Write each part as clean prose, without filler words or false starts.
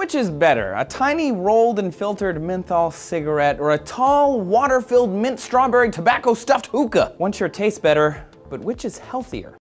Which is better, a tiny rolled and filtered menthol cigarette or a tall, water-filled mint strawberry tobacco stuffed hookah? One sure tastes better, but which is healthier?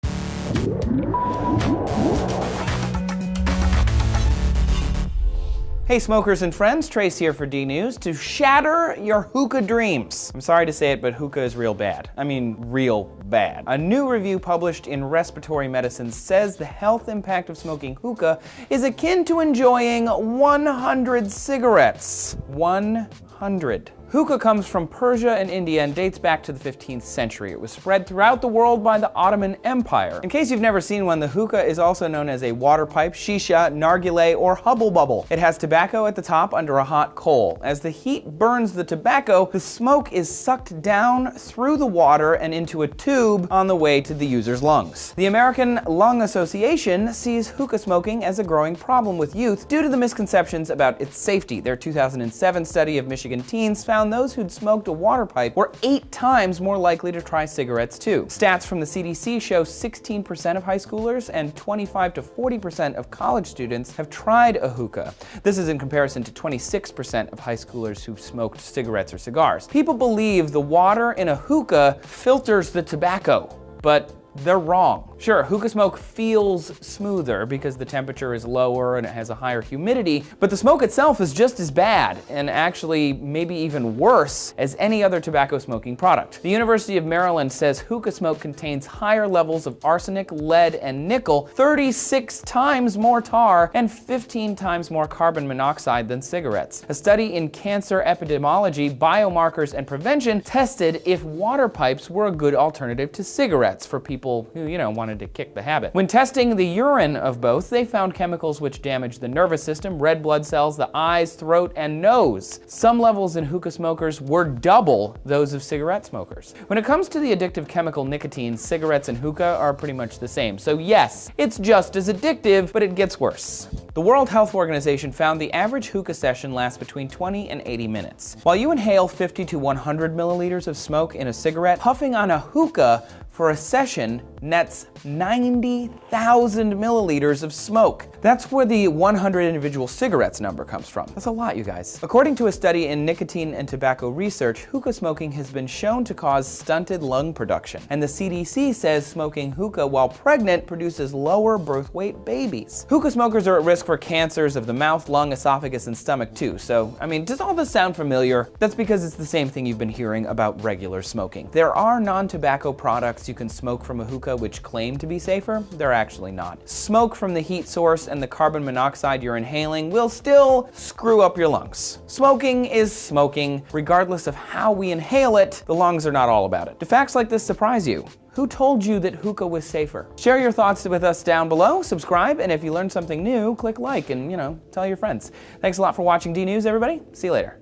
Hey smokers and friends, Trace here for D-News to shatter your hookah dreams. I'm sorry to say it, but hookah is real bad. I mean, real bad. A new review published in Respiratory Medicine says the health impact of smoking hookah is akin to enjoying 100 cigarettes. 100. Hookah comes from Persia and India and dates back to the 15th century. It was spread throughout the world by the Ottoman Empire. In case you've never seen one, the hookah is also known as a water pipe, shisha, nargileh, or hubble bubble. It has tobacco at the top under a hot coal. As the heat burns the tobacco, the smoke is sucked down through the water and into a tube on the way to the user's lungs. The American Lung Association sees hookah smoking as a growing problem with youth due to the misconceptions about its safety. Their 2007 study of Michigan teens found those who'd smoked a water pipe were 8 times more likely to try cigarettes too. Stats from the CDC show 16% of high schoolers and 25 to 40% of college students have tried a hookah. This is in comparison to 26% of high schoolers who've smoked cigarettes or cigars. People believe the water in a hookah filters the tobacco, but they're wrong. Sure, hookah smoke feels smoother because the temperature is lower and it has a higher humidity, but the smoke itself is just as bad, and actually maybe even worse, as any other tobacco smoking product. The University of Maryland says hookah smoke contains higher levels of arsenic, lead, and nickel, 36 times more tar, and 15 times more carbon monoxide than cigarettes. A study in cancer epidemiology, biomarkers, and prevention tested if water pipes were a good alternative to cigarettes for people who, wanted to kick the habit. When testing the urine of both, they found chemicals which damage the nervous system, red blood cells, the eyes, throat, and nose. Some levels in hookah smokers were double those of cigarette smokers. When it comes to the addictive chemical nicotine, cigarettes and hookah are pretty much the same. So yes, it's just as addictive, but it gets worse. The World Health Organization found the average hookah session lasts between 20 and 80 minutes. While you inhale 50 to 100 milliliters of smoke in a cigarette, puffing on a hookah for a session nets 90,000 milliliters of smoke. That's where the 100 individual cigarettes number comes from. That's a lot, you guys. According to a study in Nicotine and Tobacco Research, hookah smoking has been shown to cause stunted lung production. And the CDC says smoking hookah while pregnant produces lower birth weight babies. Hookah smokers are at risk for cancers of the mouth, lung, esophagus, and stomach too. So, does all this sound familiar? That's because it's the same thing you've been hearing about regular smoking. There are non-tobacco products you can smoke from a hookah which claim to be safer. They're actually not. Smoke from the heat source and the carbon monoxide you're inhaling will still screw up your lungs. Smoking is smoking. Regardless of how we inhale it, the lungs are not all about it. Do facts like this surprise you? Who told you that hookah was safer? Share your thoughts with us down below, subscribe, and if you learned something new, click like and, tell your friends. Thanks a lot for watching D-News, everybody. See you later.